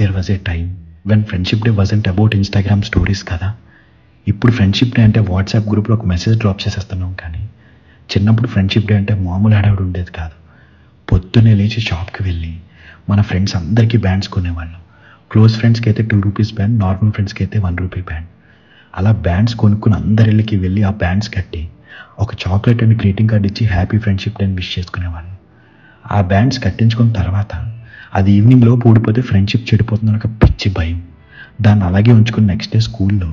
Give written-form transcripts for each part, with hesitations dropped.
There was a time when friendship day wasn't about Instagram stories కదా. ఇప్పుడు friendship day అంటే WhatsApp గ్రూప్లో ఒక మెసేజ్ డ్రాప్ చేసేస్తున్నాం, కానీ చిన్నప్పుడు ఫ్రెండ్షిప్ డే అంటే మామూలు హడావిడి ఉండేది కాదు. పొద్దున్నే లేచి షాప్కి వెళ్ళి మన ఫ్రెండ్స్ అందరికీ బ్యాండ్స్ కొనేవాళ్ళం. క్లోజ్ ఫ్రెండ్స్కి అయితే 2 రూపీస్ బ్యాండ్, నార్మల్ ఫ్రెండ్స్కి అయితే 1 రూపీ బ్యాండ్. అలా బ్యాండ్స్ కొనుక్కుని అందరిళ్ళకి వెళ్ళి ఆ బ్యాండ్స్ కట్టి ఒక చాక్లెట్ అండ్ గ్రీటింగ్ కార్డ్ ఇచ్చి హ్యాపీ ఫ్రెండ్షిప్ డే అని విష్ చేసుకునేవాళ్ళం. ఆ బ్యాండ్స్ కట్టించుకున్న తర్వాత అది ఈవినింగ్లో ఊడిపోతే ఫ్రెండ్షిప్ చెడిపోతుందని ఒక పిచ్చి భయం. దాన్ని అలాగే ఉంచుకుని నెక్స్ట్ డే స్కూల్లో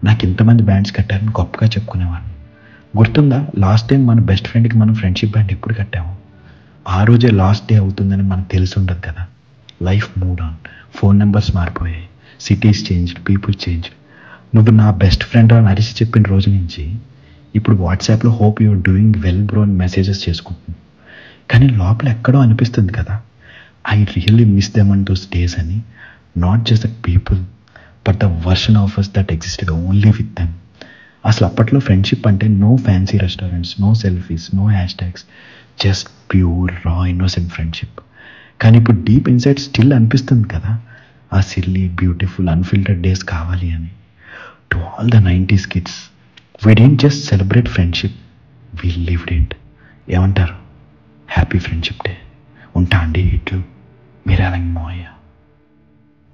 నాకు ఇంతమంది బ్యాండ్స్ కట్టారని గొప్పగా చెప్పుకునేవాడిని. గుర్తుందా లాస్ట్ టైం మన బెస్ట్ ఫ్రెండ్కి మనం ఫ్రెండ్షిప్ బ్యాండ్ ఎప్పుడు కట్టాము? ఆ రోజే లాస్ట్ డే అవుతుందని మనకు తెలిసి ఉండదు కదా. Life mood on, phone numbers మారిపోయాయి, సిటీస్ చేంజ్డ్, పీపుల్ చేంజ్డ్. నువ్వు నా బెస్ట్ ఫ్రెండ్ అని అరిచి చెప్పిన రోజు నుంచి ఇప్పుడు వాట్సాప్లో hope you're doing well bro అని మెసేజెస్ చేసుకుంటున్నాను. కానీ లోపల ఎక్కడో అనిపిస్తుంది కదా, I really miss them on those days అని. Not just the people but the version of us that existed only with them. అసలు అప్పట్లో ఫ్రెండ్షిప్ అంటే no fancy restaurants, no selfies, no hashtags, just pure raw innocent friendship. కానీ ఇప్పుడు deep inside still అనిపిస్తుంది కదా, ఆ silly beautiful unfiltered days కావాలి అని. To all the 90s kids, we didn't just celebrate friendship, we lived it. ఏమంటారు? Happy friendship day. ఉంటా అండి, ఇట్లు మీరేలంగ్ మోయ.